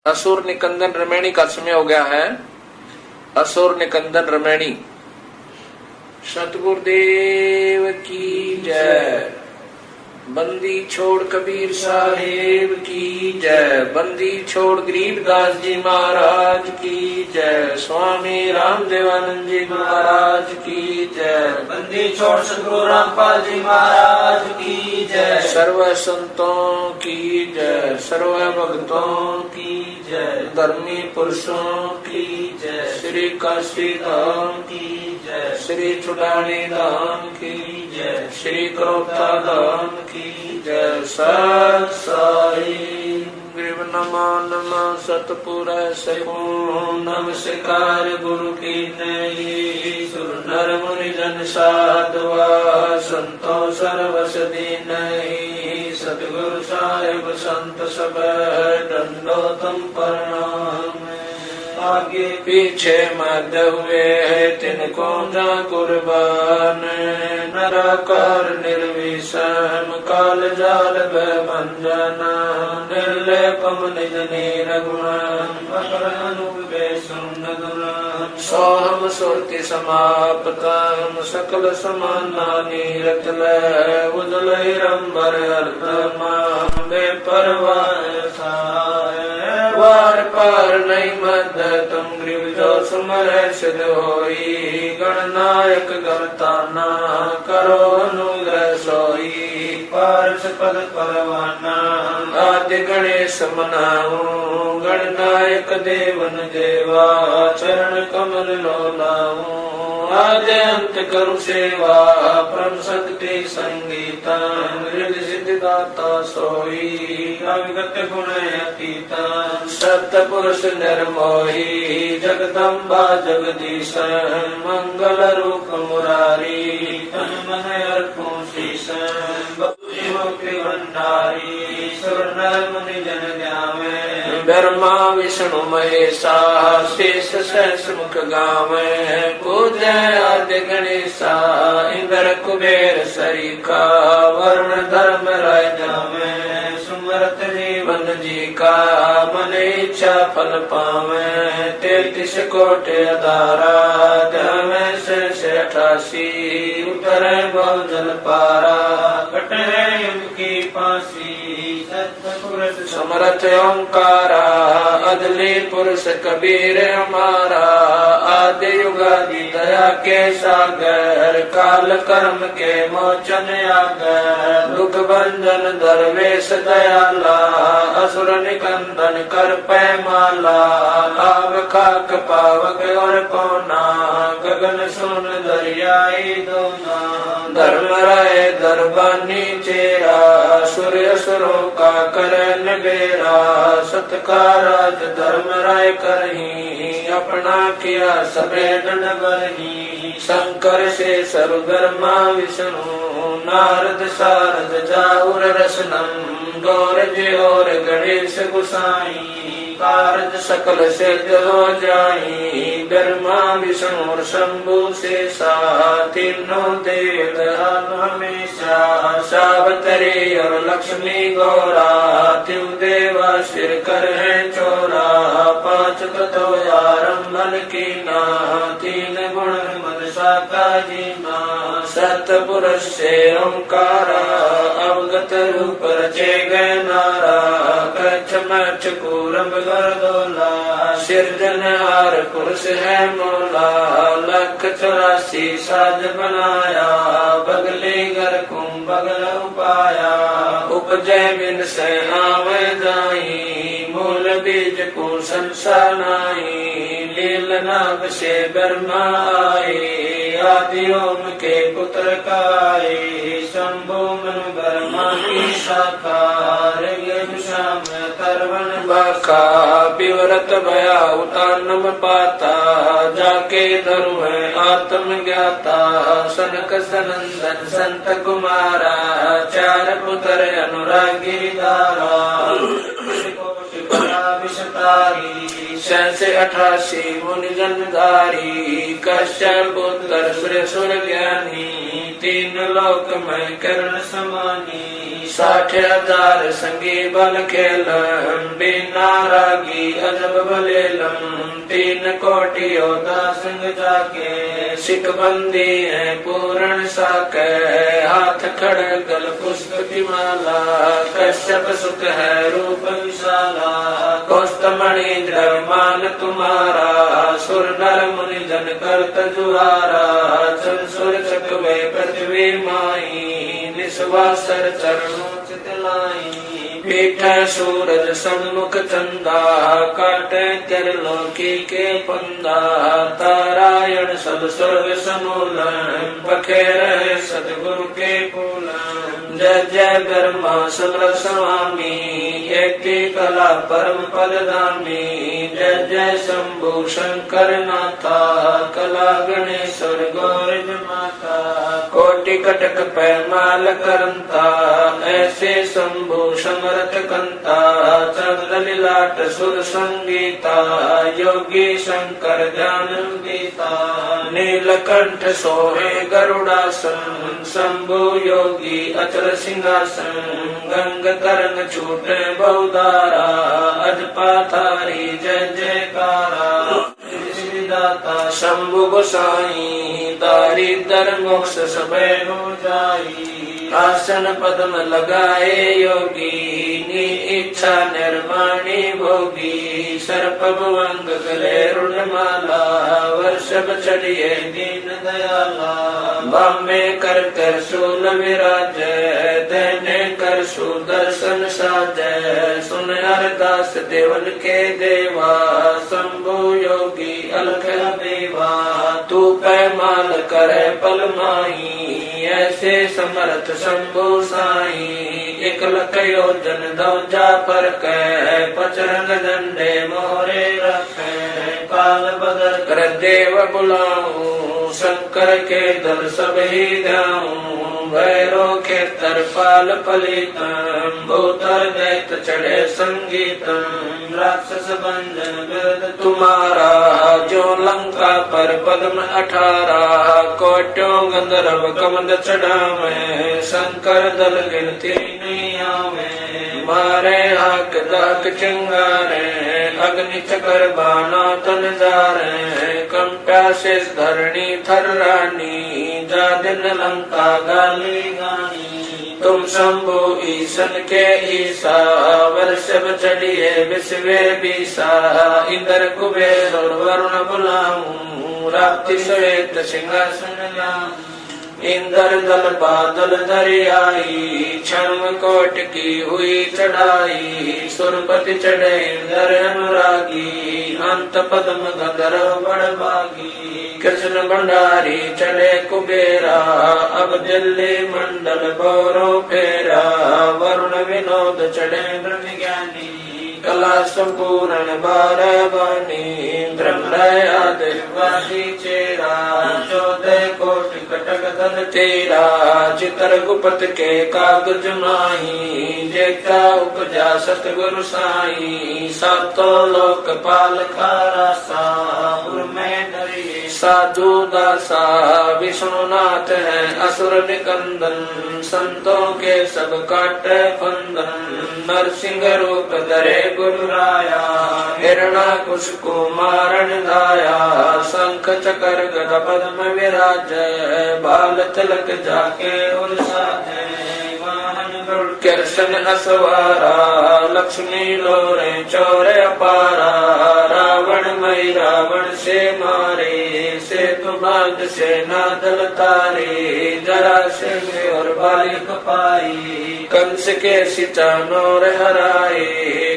असुर निकंदन रमैणी का समय हो गया है। असुर निकंदन रमैणी। सतगुरुदेव की जय। बंदी छोड़ कबीर साहेब की जय। बंदी छोड़ गरीबदास जी महाराज की जय। स्वामी रामदेवानंद जी महाराज की जय। बंदी छोड़ सतगुरु रामपाल जी महाराज की जय। सर्व संतों की जय। सर्व भक्तों की जय। धर्मी पुरुषों की जय। श्री काशी धाम की जय। श्री चुड़ानी धाम की जय। श्री करोता धाम की जय। सत साई ग्रीव नमा नमा सतपुर सगुण नमस्कार गुरु की नई। सुर नर मुनि जन साधवा संतो सर्वस दीनहि। सतगुरु साहिब संत सब दंडोतम प्रणाम। आगे पीछे मद हुए तिनको जा कुर्बान। नराकार निर्विषम काल जाल भंजन। निर्लेपम निज निरगुण सोहम सुरति समाप्तम सकल समाना नीरत उजल रंबर अर्धमा बेपरवाह वार पार नहीं मद तुम ग्रीव जो सुमर सिद्ध होई। गणनायक गणताना करो अनुग्रह सोई। पार्श पद परवाना आदि गणेश मनाऊ। गणनायक देवन देवा चरण कमल लो लाऊं। आद्य अंत करु सेवा परम शक्ति संगीता। हृदय सिद्धि दाता सोई अविगत गुण अतीता। सत पुरुष निर्मोही जगदम्बा जगदीश। मंगल रूप मुरारी तन मन अर्पण शीश। भंडारी सुर मुनि जन ध्यावे। ब्रह्मा विष्णु महेशा शेष सहस मुख गावे। पूजय आदि गणेशा इंद्र कुबेर सरीखा। वरुण धर्म राय जावे। सुमरत जीवन जी का मन इच्छा फल पावे। 33 कोटि अधारा जमे से 88। उतरे बहु जल पारा कटे यम की फांसी। समरथ ओंकारा अदली पुरुष कबीर हमारा। आदि युगादि दया के सागर काल कर्म के मोचन आगर। दुख भंजन दरवेश दयाला असुर निकंदन कर पैमाला। आव खाक पावक और पौना गगन सुन दरियाई दोना। धर्म राय दरबानी चेरा सूर्य सुरों का करन बेरा। सत्काराज धर्म राय करही अपना किया सबे दंड बरही। शंकर से सर्वधर्मा विष्णु नारद सारद जाऊर रसनम। गौर जी और गणेश गुसाई कारज सकल सिद्ध हो जाई। ब्रह्मा विष्णु और शंभु से सा तीनों देव हमेशा। सावतरी और लक्ष्मी गौरा तिव देवा सिर कर है चोरा। 5 तत्व आरंभन की ना 3 गुण मनसा का जीना। सतपुरुष से ओंकारा अवगत रूप रचे गए नारा। कच्छ मच्छ कूरम गर्दोला सिरजनहार पुरुष है मोला। 184 साज बनाया बगले घर कुम बगल उपाया। उपजय बिन से आवे जाई मूल बीज को संसानाई। लील नाग से ब्रह्मा आए आदि ओम के पुत्र काए। शंभु मनु ब्रह्मा की शाखा श्याम तरवन बाखा। विवरत भया उतानम पाता जाके धरु है आत्म ज्ञाता। सनक सनंदन संत कुमारा 4 पुत्र अनुरागी दारा। से 88 मुनि जनधारी। कश्यप पुत्र सुर सुर ज्ञानी तीन लोक में करण समानी 60,000 संगी बल खेलन बिना रागी अजब बलेलम 3 कोटि योद्धा संग जाके सिख बंदी है पूर्ण साके हाथ खड़गल पुष्प की माला कश्यप सुख है रूप विशाला कौस्तमणि द्रव्यमान तुम्हारा सुर नर मुनि जन करत जुहारा चंसुर चकवे पृथ्वी माई निस्वासर चरणों चितलाई पीठ सूरज सन्मुख चंदा काटे त्रिलोकी के पंदा तारायण सब स्वर्ग समूलन पखेर सतगुरु के पूलन जय जय ब्रह्मा समर स्वामी एक कला परम पदगामी जय जय शंभु शंकर नाथा कला गणेश्वर गौरज माता कोटि कटक पैमाल करंता ऐसे शंभु समरथ कंता चंद्र लीलाट सुर संगीता योगी शंकर ध्यान गीता नीलकंठ सोहे गरुड़ासन शंभु योगी अचल सिंहासन गंग करण छूटे बहुदारा अजपाथारी जय जयकारा दाता शंभु गोसाई दारिद्र मोक्ष सबे हो जाई आसन पद्म लगाए योगी नी इच्छा निर्माणी भोगी सर्प भुवंग गले रुणमाला वर्षभ चढ़िए दीन दयाला बामे कर शूल विराज देने कर सुदर्शन साजय सुन अरदास देवन के देवा शंभु योगी अलख देवा तू पैमाल करे पल माही ऐसे समर्थ शंभु साई 1 लख योजन दौजा पर कै पचरंग झंडे मोरे रखे काल बदल कर देव बुलाऊं शंकर के दल सब ही गाऊं भैरो के तरपाल फलितम भूतर दैत चढ़े संगीतम राक्षस भंजन विरद तुम्हारा जो लंका पर पद्म 18 कोट्यों गंधर्व कमंद चढ़ावे शंकर दल गिनती नहीं आवे मारे हाक दाक चिंगारे अग्नि चकर बाना तन जारे कंप्या शेष धरणी थर रानी जा दिन लंका गाली गानी तुम शंभु ईशन के ईसा वर्षभ चढ़िए विश्वे बीसा इंद्र कुबेर और वरुण बुलाऊं रात्रि श्वेत सिंहासन लाऊं इंद्र दल बादल दरियाई क्षण कोट की हुई चढ़ाई सुरपति चढ़े इंद्र अनुरागी अंत पद्म गंधर्व बड़भागी कृष्ण भंडारी चढ़े कुबेरा अब दिल्ली मंडल गौरव फेरा वरुण विनोद चढ़े ब्रह्म ज्ञानी कला संपूर्ण 12 बानी ब्रह्मयादि चेरा 14 कोटि कटक धन तेरा चित्र गुप्त के कागज माही जेता उपजा सतगुरु साई सातों लोक पाल खारा सा में डरिए साधु दासा विष्णुनाथ है असुर निकंदन संतों के सब काटे फंदन नरसिंह रूप धरे गुरु राया हिरणा कुश को मारण दाया शंख चकर गदा पद्म विराज बाल तिलक जाके उलसाजे कृष्ण असवारा लक्ष्मी लोरे चौरे अपारा रावण मई रावण से मारे से तुमाग से नादल तारे जरा सिंह और बाली कपाई कंस के सिचानोर हराए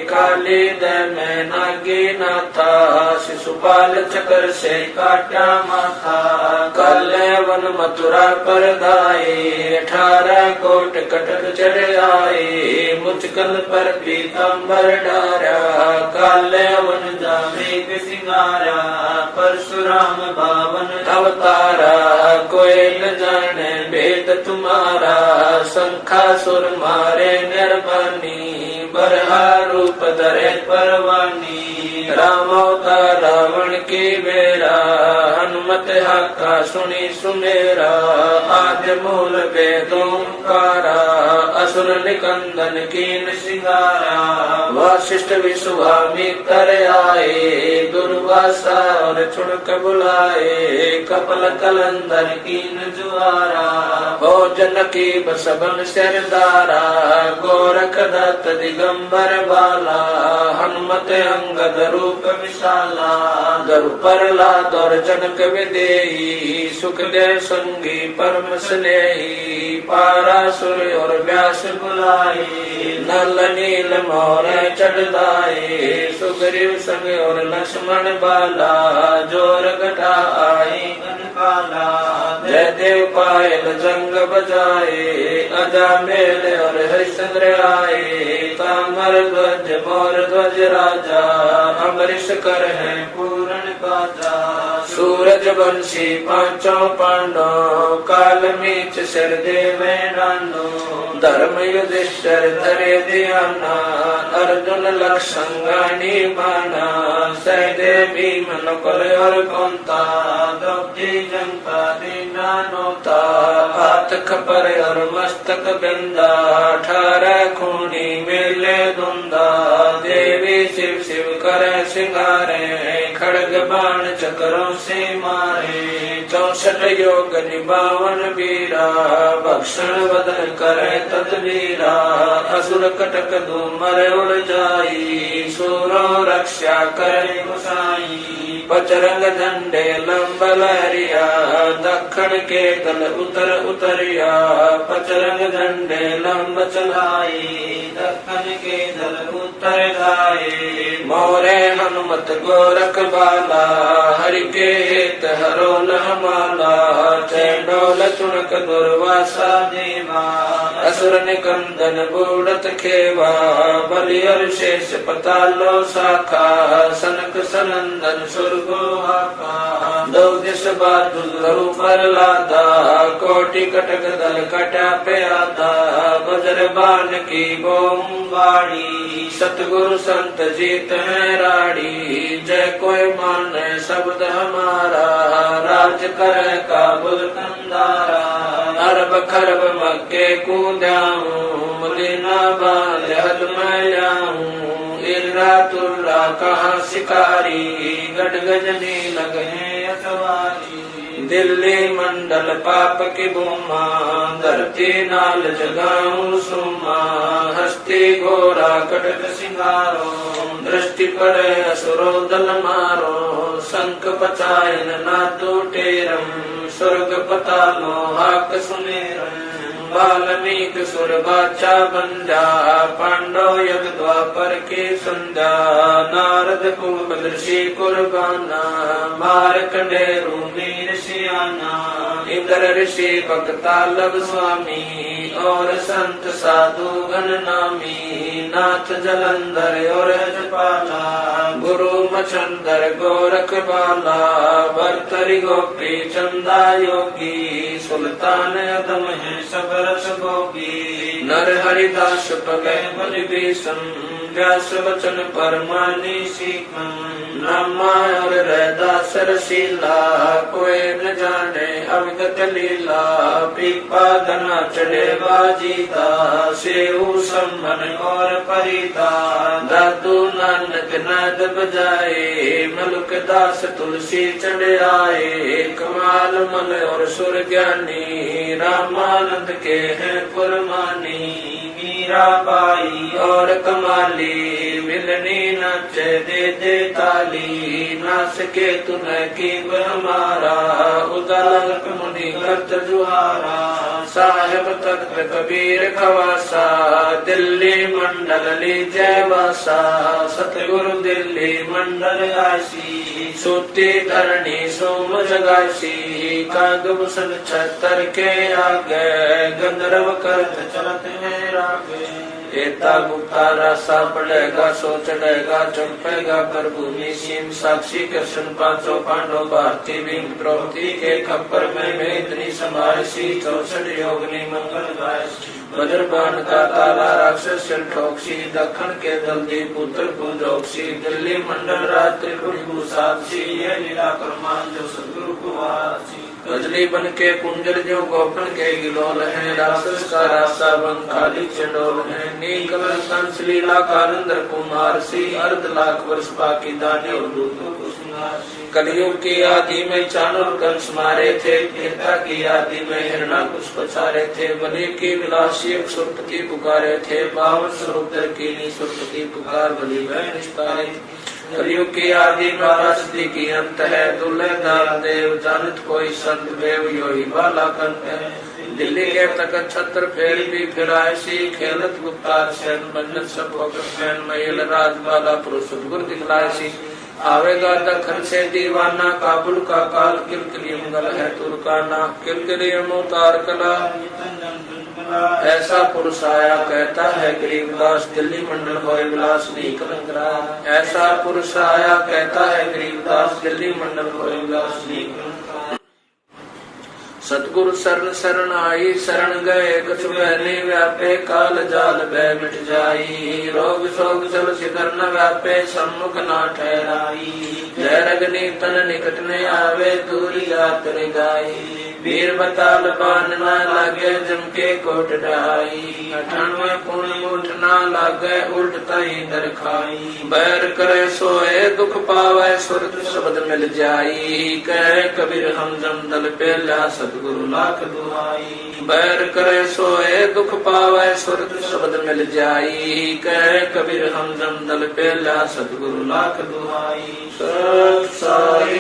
काली दय में नागी नाथा शिशुपाल चक्र से काटा माथा काले वन मथुरा पर दाए 18 कोट कटक चढ़ आए मुचकल पर पीताम्बर डारा काले वन जामे सिंगारा परशुराम बावन अवतारा कोई न जाने भेद तुम्हारा शंखासुर मारे निर्वाणी बरहा रूप धरे परवानी राम अवतार रावण की बेरा हनुमत हाका सुनी सुमेरा आदि आद्य मूल वेदोंकारा असुर निकंदन कीन सिंगारा वशिष्ठ विश्वामित्र आए दुर्वासा और चुनक बुलाए कपल कलंदर कीन जुआरा भोजन की बसबन सरदारा गोरख दत्त दिगंबर बाला हनुमत अंगद रूप विशाला दरु प्रहलाद और जनक विदेही सुखदेव संगी परम स्नेही पारासुर और व्यास बुलाए नल नील मोर चढ़ाए सुग्रीव संग और लक्ष्मण बाला जोर घटा आए काला जय देव पायल जंग बजाए अजा मेल और हरिश्चंद्र आए तामर ध्वज मोर ध्वज राजा अमरीश कर है पूर्ण बाजा सूरज वंशी पांचों पांडव काल मीच सिर देवे नानो धर्म युधिष्ठिर धरे ध्याना अर्जुन लक्ष्मण गानी माना सहदेव भीम नकुल और कुंता द्रौपदी जनता दीना नोता हाथ खपर और मस्तक बिंदा 18 खूनी मेले धुंदा देवी शिव शिव करे सिंगारे खड़ग बाण चक्रों से मारे 64 योग निभावन वीरा भक्षण बदन करे तदवीरा असुर कटक धूमर उड़ जाई सूरो रक्षा करे गुसाई पचरंग झंडे लंब लहरिया दक्षिण के दल उतर उतरिया पचरंग झंडे लंब चलाई दक्षिण के दल उतर गाये मोरे हनुमत गोरख बाला हरि के हित हरो लहमाला चंडोल चुनक दुर्वासा देवा असुर निकंदन बूढ़त खेवा बलि और शेष पतालो शाखा सनक सनंदन सुरगो हाका दो दिश बादुल पर लादा कोटि कटक दल कटा पे आता बजर बाण की बोम बाड़ी सतगुरु संत जीत है राड़ी जय कोई मान शब्द हमारा राज कर काबुल कंदारा अरब खरब मक्के कूदाऊं मदीना बाल हद मैं जाऊं इर्रा तुर्रा कहाँ शिकारी गढ़ गजनी लगे अथवारी दिल्ली मंडल पाप की भूमा धरती नाल जगाऊं सुमा हस्ती घोरा कटक सिंगारो दृष्टि पड़े असुरो दल मारो शंख पचायन ना टूटेरम स्वर्ग पतालो हाक सुनेरम वाल्मीक सुर बाचा बंजा पांडव यग द्वापर के संध्या नारद कुंभ ऋषि कुर्बाना मारकंडे मीर सियाना इंद्र ऋषि भक्तालब स्वामी और संत साधु गण नामी नाथ जलंधर और जपाला गुरु मचंदर गोरख बाला भरतरी गोपी चंदा योगी सुल्तान अदम है सब रस भोगी नर हरिदास पगे बलि भीषण व्यास वचन परमानी सीखन नामा और रहदास रसीला कोई न जाने अविगत लीला पीपा धना चढ़े बाजीता सेऊ सम्मन और परिता दादू नानक नाद बजाए मलुक दास तुलसी चढ़े आए कमाल मल और सुर ज्ञानी रामानंद के हैं पुरमानी मीरा बाई और कमाली मिलनी नच दे ताली नास के तुन की हमारा उदालक मुनि करत जुहारा साहेब तख्त कबीर खवासा दिल्ली मंडल लीजय वासा सतगुरु दिल्ली मंडल आसी सूती धरणी सोम जगासी कागभूषण छतर के आगे गंधर्व करत चलत है रागे एता गुप्ता रासा पड़ेगा सो चढ़ेगा चंपेगा कर भूमि सीम साक्षी कृष्ण पांचों पांडव भारती भीम द्रौपदी के खप्पर में इतनी समासी 64 योगनी मंगल गाय वज्रबाण का ताला राक्षस ठोक्सी दक्षिण के दल्दी पुत्र पूजोक्सी दिल्ली मंडल राज त्रिपुरी साक्षी ये लीला क्रमान जो सदगुरु को वासी कजली बन के कुंजर जो गोपन के गिलोल है, राक्षस का रास्ता बन खाली चंडोल है। नीकल कंस लीला कालंदर कुमार सी, अर्ध लाख वर्ष बाकी दानी और दूतों को सिंगार सी। कलयुग की आदि में चाणूर कंस मारे थे, त्रेता की आदि में हिरणाकुश पछारे थे। बलि की विलासी एक सुरपति पुकारे थे, 52 स्वरूप की सुरपति पुकार बलि वह निस्तारे थे। कलयुग की आदि में पराशक्ति की अंत है, दुल्हे दाल देव जानत कोई संत देव यो ही बाला कंत है। दिल्ली के तक छत्र फेर भी फिराए सी, खेलत गुप्तार सैन मंजन सब होकर फैन महिल राज बाला पुरुष गुर दिखलाए सी। आवेगा दखन से दीवाना, काबुल का काल किलकिली मंगल है तुर्काना। किलकिली उतार कला ऐसा पुरुष आया, कहता है गरीबदास दिल्ली मंडल होए विलास नहीं कलंक। ऐसा पुरुष आया, कहता है गरीबदास दिल्ली मंडल होए विलास नहीं कलंक। सतगुरु शरण शरण आई, शरण गए कछु बहने व्यापे, काल जाल भय मिट जाई। रोग शोक जल शिखर न व्यापे, सम्मुख ना ठहराई। जय रगनी तन निकट ने आवे, दूरी जात रे गाई। वीर बताल बान न लागे, जम के कोट ढाई। 98 पुण्य मुठ न लागे, उल्ट तई दर खाई। बैर करे सोए दुख पावे, सुरत शब्द मिल जाई। कहे कबीर हम जम दल पे ला, सतगुरु लाख दुहाई। बैर करे सोए दुख पावे, सुरत शब्द मिल जाई। कहे कबीर हम जम दल पे ला, सतगुरु लाख दुहाई। सत साई